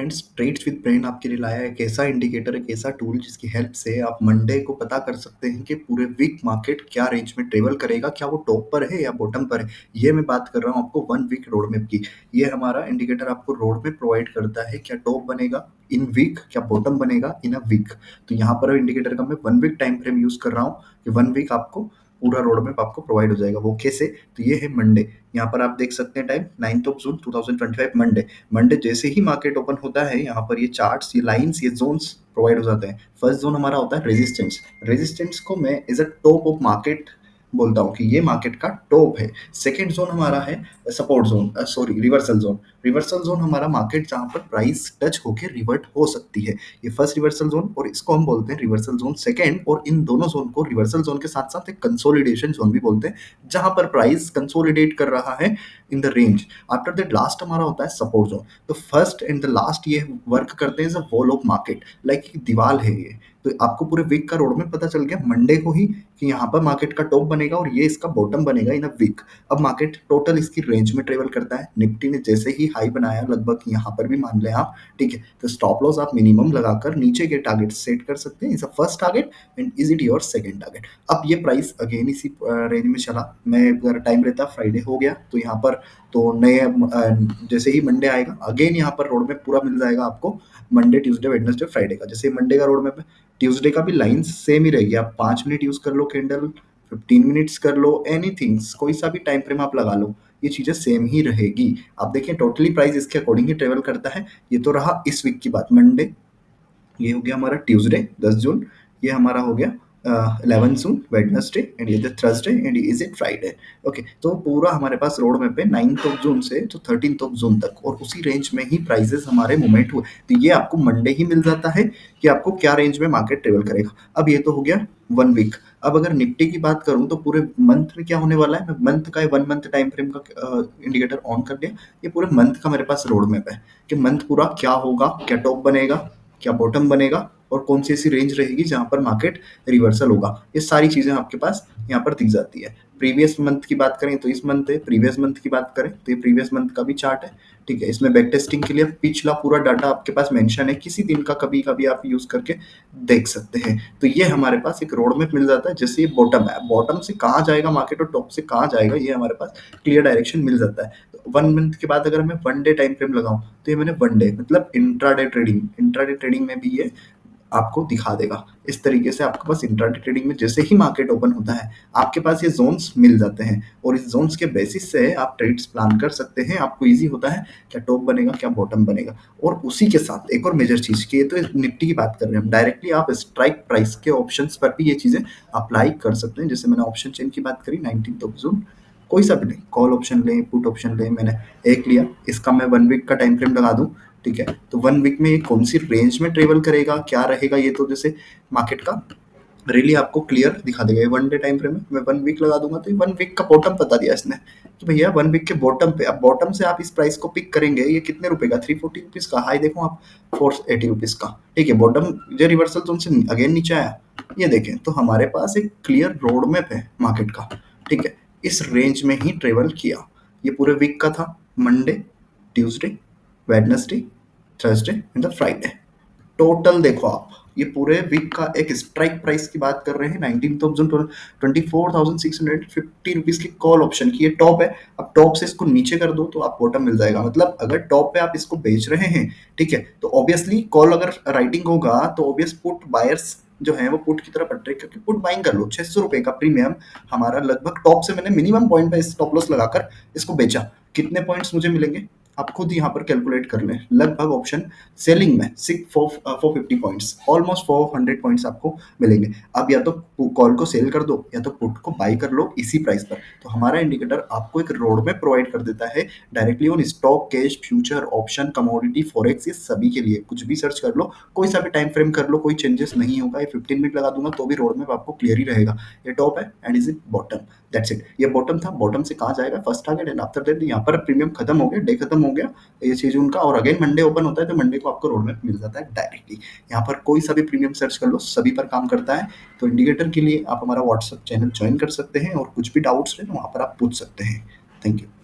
Friends, trades with brain आपके लिए लाया है एक ऐसा इंडिकेटर, एक ऐसा टूल जिसकी हेल्प से आप मंडे को पता कर सकते हैं कि पूरे वीक मार्केट क्या रेंज में ट्रेवल करेगा, क्या वो टॉप पर है या बॉटम पर है। ये मैं बात कर रहा हूँ आपको 1 वीक रोड मैप की। ये हमारा इंडिकेटर आपको रोड मैप प्रोवाइड करता है, क्या टॉप बनेगा इन वीक, क्या बॉटम बनेगा इन अ वीक। तो यहाँ पर इंडिकेटर का मैं 1 वीक टाइम फ्रेम यूज़ कर रहा हूँ कि 1 वीक आपको पूरा रोड मैप आपको प्रोवाइड हो जाएगा। वो कैसे? तो ये है मंडे। यहाँ पर आप देख सकते हैं time 9th of June 2025 Monday. Monday जैसे ही मार्केट ओपन होता है, यहाँ पर ये चार्ट्स, ये लाइंस, ये जोन्स प्रोवाइड हो जाते हैं। फर्स्ट जोन हमारा होता है रेजिस्टेंस। रेजिस्टेंस को मैं as a top of market बोलता हूँ कि ये मार्केट का टॉप है। सेकेंड जोन हमारा है support zone, sorry reversal zone. Reversal zone हमारा मार्केट जहाँ पर प्राइस टच होके रिवर्ट हो सकती है। ये फर्स्ट रिवर्सल जोन और इसको हम बोलते हैं रिवर्सल जोन सेकेंड। और इन दोनों जोन को, रिवर्सल जोन के साथ साथ एक कंसोलिडेशन जोन भी बोलते हैं, जहां पर प्राइस कंसोलिडेट कर रहा है in the range. After that last हमारा होता है सपोर्ट जोन। तो फर्स्ट एंड द लास्ट ये वर्क करते हैं as a wall of market, like एक दीवार है ये। तो आपको पूरे वीक का रोड में पता चल गया मंडे को ही कि यहाँ पर मार्केट का टॉप बनेगा और ये इसका बॉटम बनेगा इन अ वीक। अब मार्केट टोटल इसकी रेंज में ट्रेवल करता है। निफ्टी ने जैसे ही हाई बनाया, लगभग यहाँ पर भी मान लें आप, ठीक है, तो स्टॉप लॉस आप मिनिमम लगाकर नीचे के टारगेट सेट कर सकते हैं। Is a first target and is it your second target. अब ये प्राइस अगेन इसी रेंज में चला। मैं अगर टाइम रहता फ्राइडे हो गया तो यहाँ पर तो नए जैसे ही मंडे आएगा अगेन यहाँ पर रोड मैप पूरा मिल जाएगा आपको। मंडे, ट्यूसडे, वेडनेसडे, फ्राइडे का। जैसे मंडे का रोड मैप है, ट्यूसडे का भी लाइन सेम ही रहेगी। आप 5 मिनट यूज कर लो कैंडल, 15 मिनट्स कर लो, एनीथिंग, कोई सा भी टाइम फ्रेम आप लगा लो, ये चीजें सेम ही रहेगी। आप देखिए टोटली प्राइस इसके अकॉर्डिंग ही ट्रेवल करता है। ये तो रहा इस वीक की बात, मंडे। ये हो गया हमारा ट्यूसडे 10 जून। ये हमारा हो गया 11 जून वेडनेसडे, एंड ये Thursday, and is it Friday. Okay, तो पूरा हमारे पास रोड मैप है 9th ऑफ जून से तो 13th ऑफ जून तक, और उसी रेंज में ही प्राइसेस हमारे मूवमेंट हुए। तो ये आपको मंडे ही मिल जाता है कि आपको क्या रेंज में मार्केट ट्रेवल करेगा। अब ये तो हो गया 1 वीक। अब अगर निफ्टी की बात करूं तो पूरे मंथ में क्या होने वाला है, मैं मंथ का 1 मंथ टाइम फ्रेम का इंडिकेटर ऑन कर दिया। ये पूरे मंथ का मेरे पास रोड मैप है कि मंथ पूरा क्या होगा, क्या टॉप बनेगा, क्या बॉटम बनेगा, और कौन सी ऐसी रेंज रहेगी जहां पर मार्केट रिवर्सल होगा। ये सारी चीजें आपके पास यहाँ पर दिख जाती है। प्रीवियस मंथ की बात करें तो इस मंथ है, प्रीवियस मंथ की बात करें तो ये प्रीवियस मंथ का भी चार्ट है, ठीक है। इसमें बैक टेस्टिंग के लिए पिछला पूरा डाटा आपके पास मेंशन है, किसी दिन का कभी कभी आप यूज करके देख सकते हैं। तो ये हमारे पास एक रोड मैप मिल जाता है। जैसे ये बॉटम है, बॉटम से कहाँ जाएगा मार्केट और टॉप से कहाँ जाएगा, ये हमारे पास क्लियर डायरेक्शन मिल जाता है। 1 मंथ के बाद अगर मैं 1 डे टाइम फ्रेम लगाऊं तो ये मैंने 1 डे मतलब इंट्राडे ट्रेडिंग, इंट्राडे ट्रेडिंग में भी ये आपको दिखा देगा। इस तरीके से आपके पास इंट्राडे ट्रेडिंग में जैसे ही मार्केट ओपन होता है आपके पास ये जोन्स मिल जाते हैं, और इस जोन्स के बेसिस से आप ट्रेड्स प्लान कर सकते हैं। आपको इजी होता है क्या टॉप बनेगा, क्या बॉटम बनेगा। और उसी के साथ एक और मेजर चीज की, ये तो निफ्टी की बात कर रहे हैं हम, डायरेक्टली आप स्ट्राइक प्राइस के ऑप्शंस पर भी ये चीजें अप्लाई कर सकते हैं। जैसे मैंने ऑप्शन चेन की बात करी 19th ऑफ जून, कोई सा भी लें, कॉल ऑप्शन लें, पुट ऑप्शन लें, मैंने एक लिया, इसका मैं 1 वीक का टाइम फ्रेम लगा दूं, ठीक है। तो 1 वीक में ये कौन सी रेंज में ट्रेवल करेगा, क्या रहेगा, ये तो जैसे मार्केट का रियली आपको क्लियर दिखा देगा। ये 1 डे टाइम फ्रेम है, मैं 1 वीक लगा दूंगा तो ये 1 वीक का बॉटम बता दिया इसने कि भैया 1 वीक के बॉटम पे, अब बॉटम से आप इस प्राइस को पिक करेंगे, ये कितने रुपए का, 340 रुपीज का। हाई देखो आप 480 रुपीज का, ठीक है। बॉटम जो रिवर्सल जोन से अगेन नीचे आया, ये देखें, तो हमारे पास एक क्लियर रोड मैप है मार्केट का, ठीक है। इस रेंज में ही ट्रेवल किया। ये पूरे वीक का था, Monday, Tuesday, Wednesday, Thursday and the Friday. Total देखो आप, ये पूरे वीक का एक स्ट्राइक प्राइस की बात कर रहे हैं 19th ऑफ जून 24,650 रुपीज की कॉल ऑप्शन की। ये टॉप है। अब टॉप से इसको नीचे कर दो तो आप बॉटम मिल जाएगा। मतलब अगर टॉप पे आप इसको बेच रहे हैं, ठीक है, तो ऑब्वियसली कॉल अगर राइटिंग होगा तो ऑब्वियस पुट बायर्स जो है वो पुट की तरफ अट्रैक्ट करके पुट बाइंग कर लो। 600 रुपए का प्रीमियम हमारा लगभग टॉप से, मैंने मिनिमम पॉइंट पे स्टॉप लॉस लगाकर इसको बेचा। कितने पॉइंट्स मुझे मिलेंगे आप खुद यहाँ पर कैलकुलेट कर लें। लगभग ऑप्शन सेलिंग में 450 पॉइंट्स, ऑलमोस्ट 400 पॉइंट्स आपको मिलेंगे। अब या तो कॉल को सेल कर दो या तो पुट को बाई कर लो इसी प्राइस पर। तो हमारा इंडिकेटर आपको एक रोड में प्रोवाइड कर देता है directly on stock, cash, future, option, commodity, forex, ये सभी के लिए। कुछ भी सर्च कर लो, कोई सा भी टाइम फ्रेम कर लो, कोई चेंजेस नहीं होगा। ये 15 मिनट लगा दूंगा तो भी रोड में आपको क्लियर ही रहेगा। ये टॉप है and is it bottom, that's it. ये बॉटम था, बॉटम से कहाँ जाएगा first target, and after that यहाँ पर प्रीमियम खत्म हो गया, डे खत्म हो गया ये चीज उनका। और अगेन मंडे ओपन होता है तो मंडे को आपको रोड मैप मिल जाता है डायरेक्टली। यहाँ पर कोई सा भी प्रीमियम सर्च कर लो, सभी पर काम करता है। तो इंडिकेटर के लिए आप हमारा व्हाट्सएप चैनल ज्वाइन कर सकते हैं, और कुछ भी डाउट्स रहे तो वहाँ पर आप पूछ सकते हैं। Thank you.